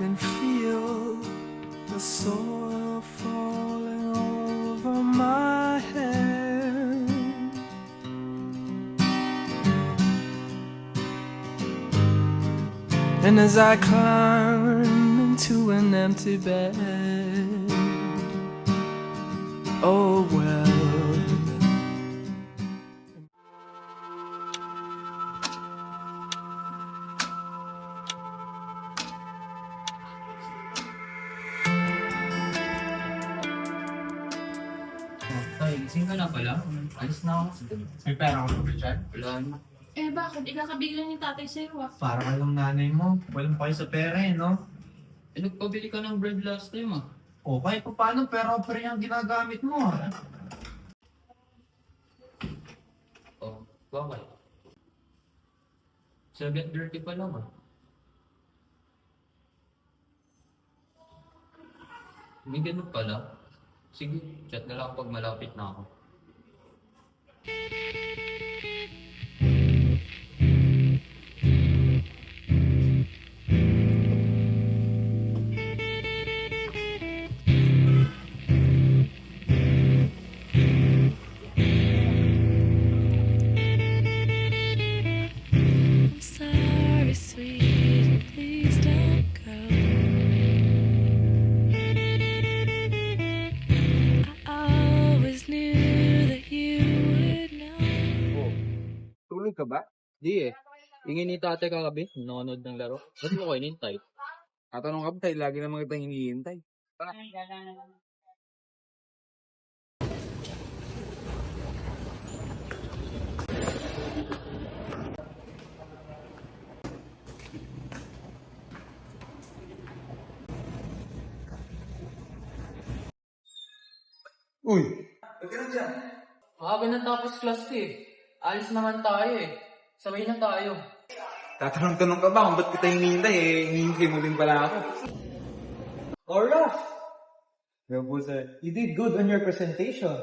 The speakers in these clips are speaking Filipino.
can feel the soil falling over my head. And as I climb into an empty bed, oh well. Tay, gising ka na pala. Alis na ako. May pera ka ba dyan? Wala na. Eh bakit? Ikakabiglan ni tatay sa'yo ah. Para kayong nanay mo. Walang pa kayo sa pera eh, no? Eh, nagpabili ka ng bread last time ah. O, kahit pa paano, pera pa rin ang ginagamit mo. Oh, bakit? 7:30 pa lang ah. May ganun pala. Sige, chat na lang pag malapit na ako. I'm sorry, sweet, please don't go. I always knew that you would know. Oh, tulog ka ba? Di eh. Ingin ni tatay kagabi, nanonood ng laro. Ba't mo ko inintay? Tatanong ka ba tayo, lagi naman kitang hinihintay. Uy! Maaga na tapos class eh. Alis naman tayo eh. Sabay na tayo. Tatanong-tanong ka ba kung ba't kita hinihintay eh, hinihintay mo din pala ako. Olaf, Hello po sir. you did good on your presentation.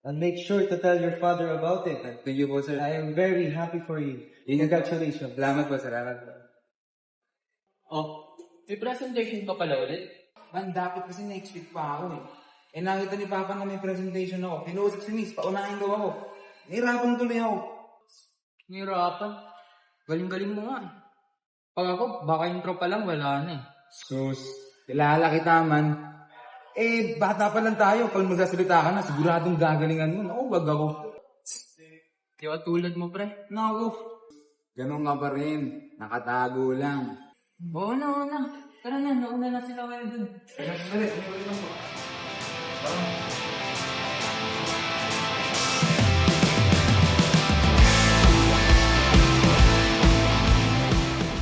And make sure to tell your father about it. Thank you po sir. I am very happy for you. Congratulations. Salamat po, salamat po. Oh, may presentation ka pala ulit? Man, dapat kasi next week pa ako eh. Eh nakita ni Papa na may presentation ako. Pinuusap si Miss, paunahin daw ako. Nahirapan tuloy ako. Nahirapan. Galing-galing mo nga eh. Pag ako, baka intro pa lang, wala na eh. Sus, kilala kita man. Eh, bata pa lang tayo. Pag magsasalita ka na, siguradong gagalingan mo. Naku, wag ako. Di ba tulad mo pre? Naku, ganun ka pa rin. Nakatago lang. Oo na. Tara na, nauna na sila kayo dun.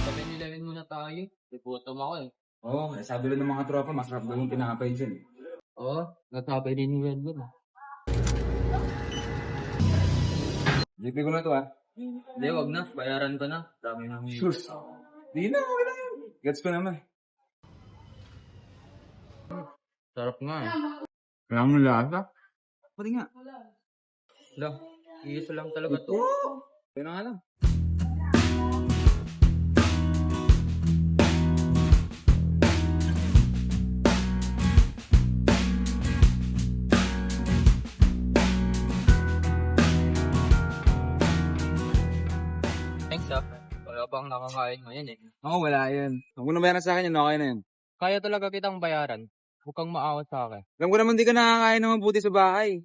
Sabi nilawin muna tayo. Iputom ako eh. Oo, sabi rin ng mga tropa, masarap daw yung tinapay dyan. Oo, natabay din ni Wendy na. Jeepy ko na to ah. Hindi, wag na. Bayaran ko na. Dami na may... Sus. Di na, okay lang yun. Gets ko naman. Sarap nga eh. Kaya mo lasa? Pati nga. Wala, iisa lang talaga to. Kaya na nga lang. Thanks ah. Wala pang nakakain ngayon eh. Oo, wala yun. Kung nabayaran sa akin yun, okay na yun. Kaya talaga kitang bayaran. Huwag kang maawat sa akin. Alam ko naman di ka nakakain ng mabuti sa bahay.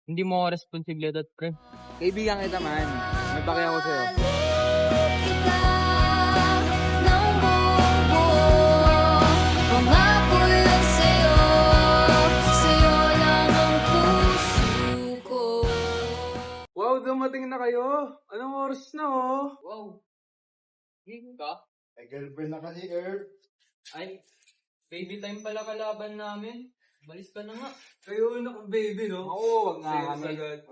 Hindi mo ako responsibilidad, pre. Kaibigan kita man. May paki ako sa'yo. Kita ng buong pangako yun sa'yo lang ang puso ko. Wow, dumating na kayo. Anong oras na oh? Wow. Game ka? Ay, girlfriend na kasi, Earth. Ay, baby time pala kalaban namin. Balis ka na nga. Kayo na kong baby, no? Oo, wag nga kami. Wag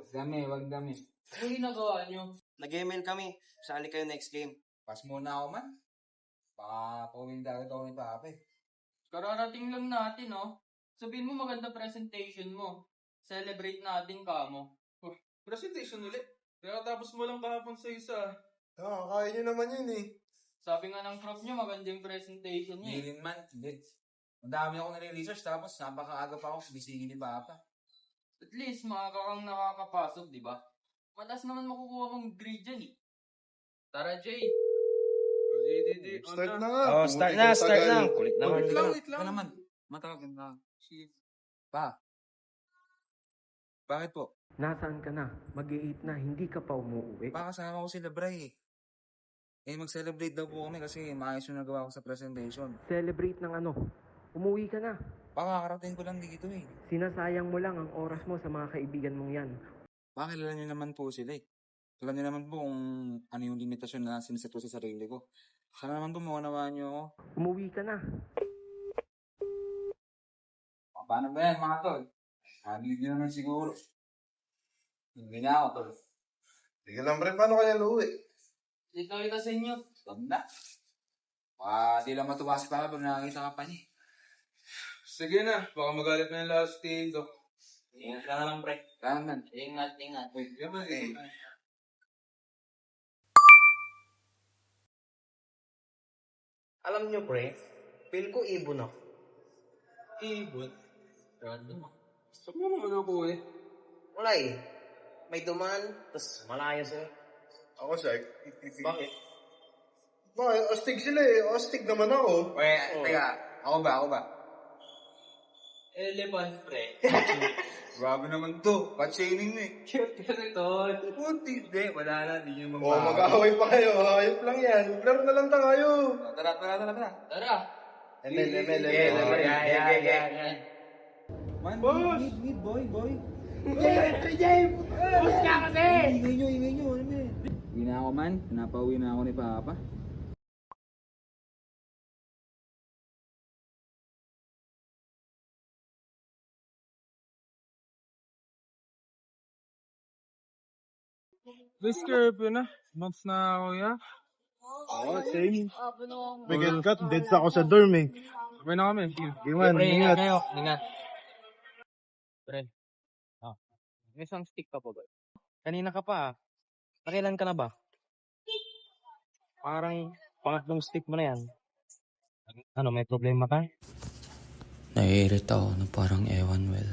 kami. Ano ginagawa nyo? Nag-ML kami. Sali kayo next game. Pas muna ako man. Baka pawing dagad ako ni Pape. Kararating lang natin, no? Sabihin mo maganda presentation mo. Celebrate natin ka mo. Presentation ulit. Kaya tapos mo lang kahapon sa isa. Kaya nyo naman yun eh. Sabi nga ng prof niyo, maganda yung presentation niya. Hindi rin man, hindi. Ang dami ako nare-research tapos napakaaga pa ako bisingin ni Papa. At least, maaga kang nakakapasok, di ba? Matas naman makukuha mong grade dyan eh. Tara, Jay. Start na nga. Oh, start na. Kulit naman. Wait lang. Naman. Matawagan na. Pa. Bakit po? Nasaan ka na? Mag-8 na, hindi ka pa umuwi. Pa, kasama ko sila, Bray. Mag-celebrate daw po kami kasi maayos yung nagawa ko sa presentation. Celebrate ng ano? Umuwi ka na. Pa, kakarating ko lang dito eh. Sinasayang mo lang ang oras mo sa mga kaibigan mong yan. Pa, kilala niyo naman po sila eh. Alam niyo naman po kung ano yung limitasyon na siniset ko sa sarili ko. Sana naman po maunawaan niyo ako. Umuwi ka na. Paano ba yan mga tol? Habilig niyo naman siguro. Hindi na ako tol. Sige lang, pre. Paano kaya luwi? Ikaw kita sa inyo. Wag na. Di lang matuwa si Papa pag nakakita ka pa niya. Sige na, baka magalit na yung last dito. Ingat ka na lang, pre. Kanan. Ingat. Uy, yaman eh. Alam nyo, pre, feel ko ibon ako. Ibon. Rado mo. Gusto mo naman ako eh. Wala eh. May duman, tapos malayas eh. Ako, Sark. Bakit? Bakit? Astig sila eh. Astig naman ako. Teka. Ako ba? Elephant, pre. Grabe naman to. Pat-shaming mo eh. Cute ka na to. Puti. Hindi, wala na. Hindi nyo Oo, mag-aaway pa kayo. Hayop lang yan. Laro na lang tayo. Tara. Tara. ML. Yan. Man, Boss, boy. Ingay nyo. Ano eh? Uwi na ako man. Napauwi na ako ni Papa. Please curfew na. Months na ako ya. Oo, same. no. Weekend cut. Dead ako sa dorm eh. Sabay na kami. Iwan, ingat. Ingat. Pre. May isang stick ka pa ba? Kanina ka pa. Nakilan ka na ba? Parang pangatlong stick mo na yan. Ano, may problema ka? Naiirita ako na parang ewan well.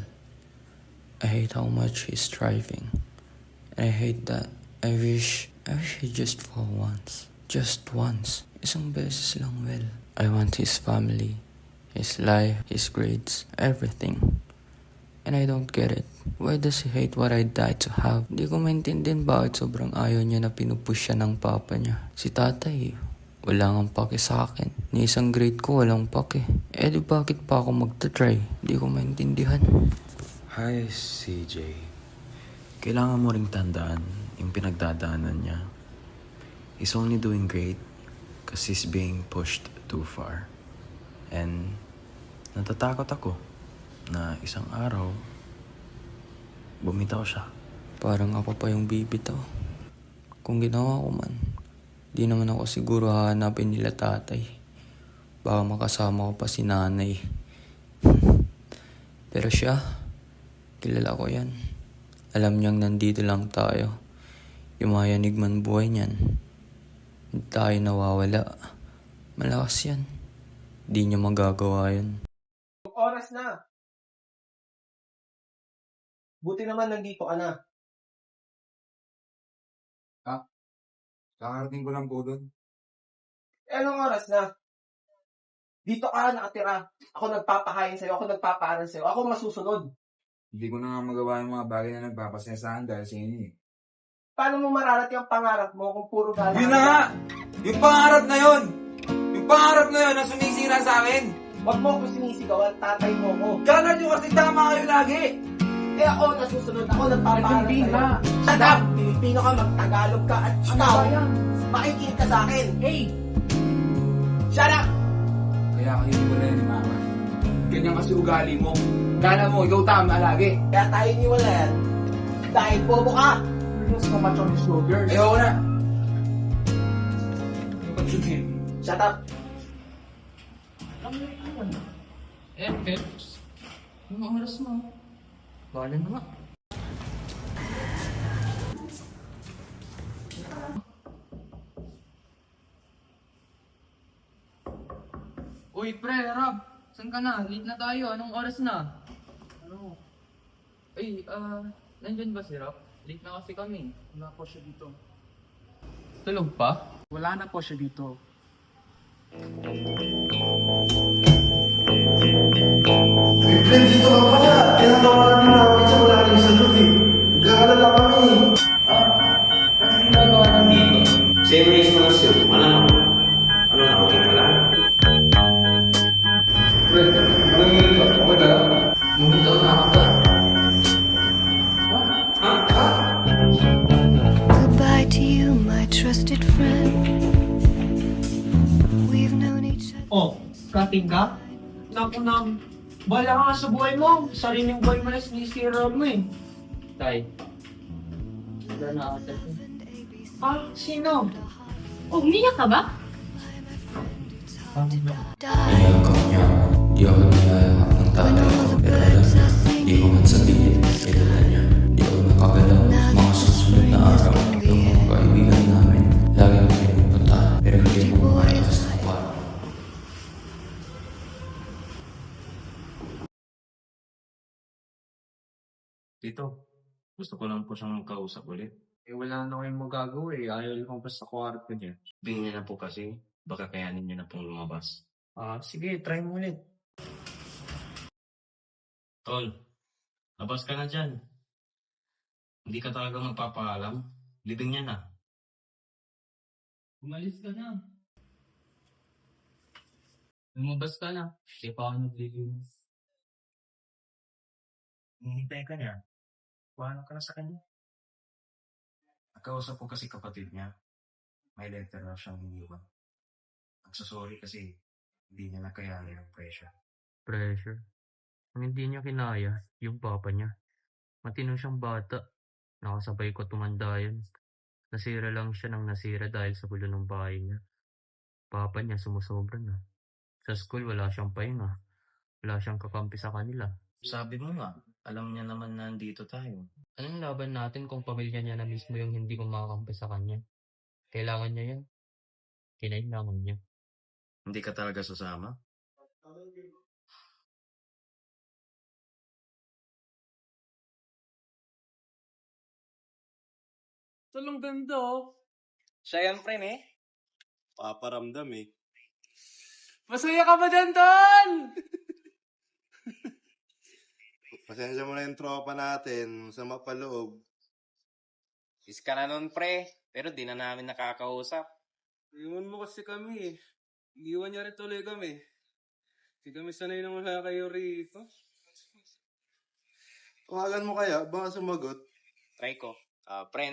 I hate how much he's striving. I hate that. I wish he just fall once. Just once. Isang beses lang well. I want his family, his life, his grades, everything. And I don't get it. Why does he hate what I died to have? Di ko maintindihan bakit sobrang ayaw niya na pinupush siya ng papa niya. Si tatay, wala ngang pake sa akin. Ni isang grade ko walang pake. Eh di bakit pa ako magta-try? Di ko maintindihan. Hi, CJ. Kailangan mo ring tandaan yung pinagdadaanan niya. He's only doing great because he's being pushed too far. And natatakot ako na isang araw, bumitaw siya. Parang ako pa yung bibitaw. Kung ginawa ko man, di naman ako siguro hahanapin nila tatay. Baka makasama ko pa si nanay. Pero siya, kilala ko yan. Alam niyang nandito lang tayo. Yumayanig man buhay niyan. Hindi tayo nawawala. Malakas yan. Di niya magagawa yan. Oras na. Buti naman nandito ka na. Kakarating ko lang po doon. Anong oras na? Dito ka nakatira. Ako nagpapahain sa'yo. Ako nagpapaaral sa'yo. Ako masusunod. Hindi ko na nga magawa yung mga bagay na nagpapasaya sa akin dahil sa inyo eh. Paano mo mararating ang pangarap mo kung puro galang? Yun na nga! Yung pangarap na yun! Yung pangarap na yun na sumisira sa akin! Huwag mo ako sinisigawan. Tatay mo ko. Kala nyo kasi tama kayo lagi! Eh ako nasusunod. Ako nagpapaaral sa'yo. Shut up! Pilipino ka, mag-Tagalog ka. At ikaw, makikinig ka sa akin. Hey! Shut up! Kaya kayo hiwalay ni Mama. Ganyan kasi ugali mo. Kala mo, ikaw tama lagi. Kaya tayo niwalayan. Dahil bobo ka. You're so much on his shoulders. Ayoko na. Shut up. Peps. Yung oras mo. Bala na nga. Uy, pre, Rob. Saan ka na? Late na tayo. Anong oras na? Ano? Ay, nandyan ba si Rob? Late na kasi kami. Wala po siya dito. Tulog pa? Wala na po siya dito. Friend, dito ka pala. Tinatawagan din namin sa wala rin sagot eh. Nag-aalala kami. Anong ginagawa nang dito? Same race mo siya. Ano na, okay pala? Friend, nangyayari ka? Okay ka lang? Bumitaw na ako ba? Goodbye to you, my trusted friend. We've known each other. Oh, cutting ka? Naku nang, bala ka nga sa buhay mo. Sariling buhay mo na sinisira mo eh. Tay. Wala na ata. Ah, sino? Umiyak ka ba? Niyakap niya ako. Di ako niyayakap ng tatay ko. Pero alam niya, di ko man sabihin. Kilala niya. Di ako nakagalaw. Mga susunod na araw. Yung mga kaibigan namin. Lagi ako pinupunta. Pero hindi ko makalakas ng kwarto. Tito, gusto ko lang po siyang magkausap ulit. Wala na kayong magagawa eh. Ayaw lumabas sa kwarto niya. Sabihin niya na po kasi, baka kayanin niyo na pong lumabas. Sige, try mo ulit. Tol, labas ka na dyan. Hindi ka talaga magpapaalam. Libing niya na. Umalis ka na. Lumabas ka na. Di pa ako naglilinis. Hinihintay ka niya. Paano ka na sa kanya? Nagkausap ko kasi kapatid niya. May letter na siyang iniwan. Nagsasorry kasi hindi niya nakayanin yung pressure. Pressure. Ang hindi niya kinaya, yung papa niya. Matino siyang bata. Nakasabay ko tumanda yun. Nasira lang siya ng nasira dahil sa gulo ng bahay niya. Papa niya sumusobra na. Sa school wala siyang pahinga. Wala siyang kakampi sa kanila. Sabi mo nga, alam niya naman na nandito tayo. Anong laban natin kung pamilya niya na mismo yung hindi kumakampi sa kanya? Kailangan niya yan. Kinailangan niya. Hindi ka talaga sasama? Tulong ganda oh. Siya yan, friend eh. Paparamdam eh. Masaya ka ba dyan, Tol? Pasensya mo na yung tropa natin. Sa mapaloob. Is ka na nun, pre. Pero di na namin nakakausap. Iwan mo kasi kami eh. Iwan niya rin tuloy kami. Hindi kami sanay na wala kayo rito. Tawagan mo kaya? Baka sumagot. Try ko. Pre,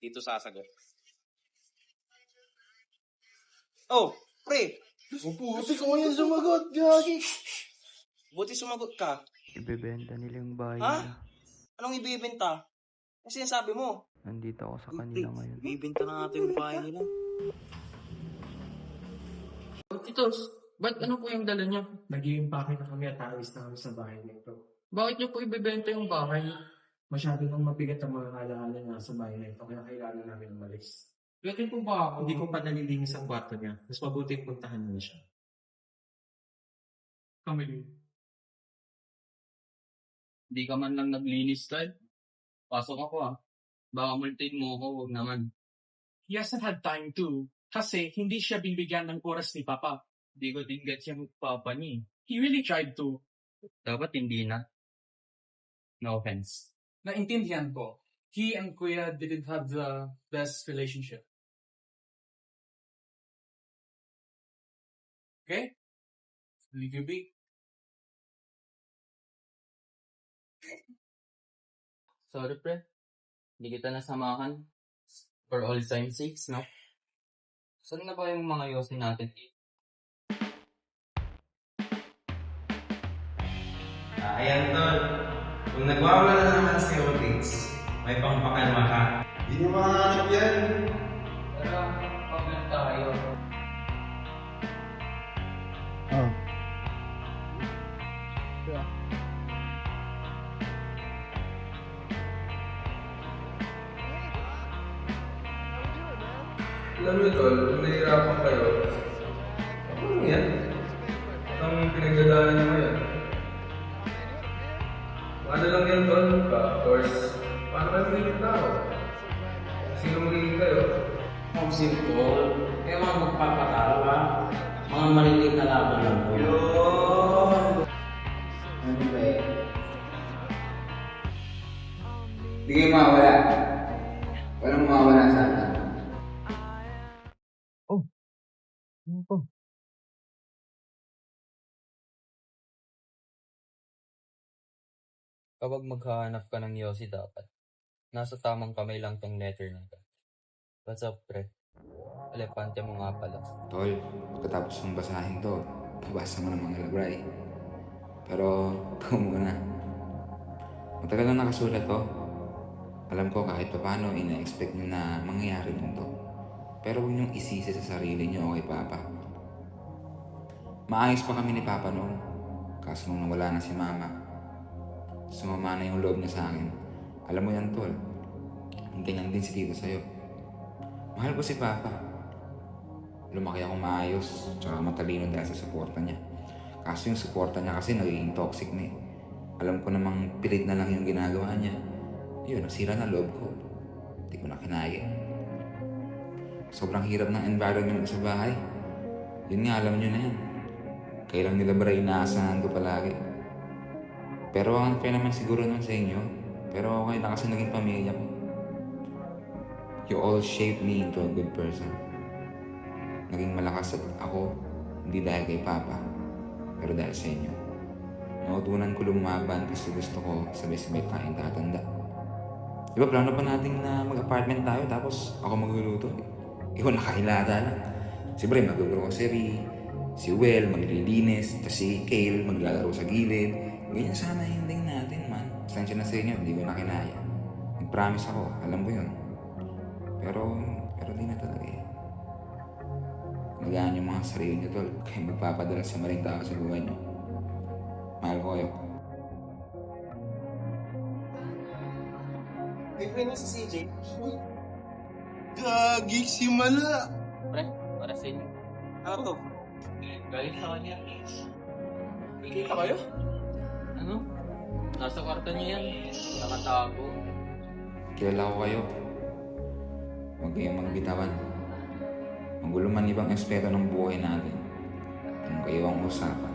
dito sasagot. Oh, pre. Buti ko yan sumagot, Gagi. Buti sumagot ka. Ibebenta nila yung bahay Ha? nila. Anong ibibenta? Ano sinasabi mo? Nandito ako sa kanila ngayon. Ibibenta na natin yung bahay nila. Titos, ba't ano po yung dala niya? Nag-i-impake na kami at alis na kami sa bahay nito. Bakit niyo po ibebenta yung bahay? Masyado nang mabigat ang mga halahala na sa bahay nito kaya kailangan namin umalis. Pwede po ba ako? Hindi ko pa nalilinis ang kwarto niya. Mas mabuti puntahan mo siya. Kamili. Hindi ka man lang naglinis, Dad. Pasok ako Baka multin mo ako, huwag naman. He hasn't had time to. Kasi hindi siya bibigyan ng oras ni Papa. Hindi ko din get siya magpapa niya. He really tried to. Dapat hindi na. No offense. Naintindihan ko. He and Kuya didn't have the best relationship. Okay? Leave you be. Sorry, pre. Hindi kita nasamahan. For all time's sakes, no? Saan na ba yung mga yosin natin? Ayan, Tol. Kung nagwawala na naman si Orix, may pampakalma ka. Hindi nyo makahanap yan. Tara, pag tayo. Alam niyo, Tol, kung nahihirapan kayo, ano yan? yung pinagdadaanan niya ngayon. Paano lang yan, Tol? Of course, paano kayo magiging tao? Sino magiging kayo? Ang simple, kaya mga magpapatalo ha. Mga malilig na laban lang po. Ano ba eh? Hindi kayo mawala. Walang mawala sa atin. Ano to? Kapag maghahanap ka ng Yossi dapat, nasa tamang kamay lang tong letter na to. What's up, pre? Elepante mo nga pala. Tol, pagkatapos ng basahin to, pabasa mo ng mga labray. Pero, ito muna. Matagal na nakasulat to. Alam ko kahit paano, ina-expect nyo na mangyayari nun to. Pero huwag niyong isisi sa sarili niyo o kay Papa. Maayos pa kami ni Papa noon. Kaso nung nawala na si Mama, sumama na yung loob niya sa akin. Alam mo yan, Tol. Ganyan din si Tito sa'yo. Mahal ko si Papa. Lumaki ako maayos, tsaka matalino dahil sa suporta niya. Kaso yung suporta niya kasi nagiging toxic na eh. Alam ko namang pilit na lang yung ginagawa niya. Yun, nasira na loob ko. Hindi ko na kinaya. Sobrang hirap ng environment ko sa bahay. Yun nga, alam niyo na yan. Kailang nila ba inaasahan ko palagi. Pero ang unfair naman siguro nun sa inyo. Pero okay na kasi naging pamilya ko. You all shaped me into a good person. Naging malakas ako, hindi dahil kay Papa, pero dahil sa inyo. Nautunan ko lumaban kasi gusto ko sabay-sabay tayong tatanda. Di ba plano pa natin na mag-apartment tayo tapos ako magluluto? Ikaw nakahilata lang. Si Bray mag-grocery, si Well maglilinis, tapos si Kale maglalaro sa gilid. Ganyan sana yung ding natin, man. Pasensya na sa inyo, hindi ko na kinaya. Nag-promise ako, alam ko yun. Pero di na talaga eh. Nagaan yung mga sarili niyo, Tol. Kaya magpapadala sa maling tao sa buhay niyo. Mahal ko kayo. Boyfriend niya si CJ. Gagi si Mala. Pre, para sa inyo. Ano to? Galing sa kanya. Kita kayo? Ano? Nasa kwarto niya yan. Nakatago. Kilala ko kayo. Huwag kayong magbitawan. Magulo man ibang aspeto ng buhay natin. Kung kayo ang usapan,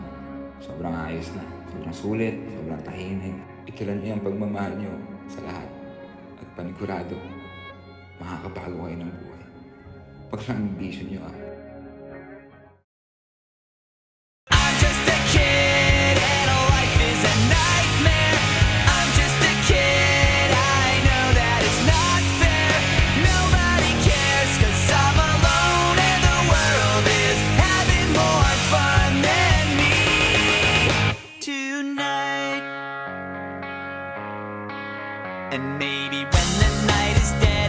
sobrang ayos na. Sobrang sulit, sobrang tahimik. Ikilan niyo ang pagmamahal niyo sa lahat. At panigurado, makakabago kayo ng buhay. Pag lang ang vision niyo ah. And maybe when the night is dead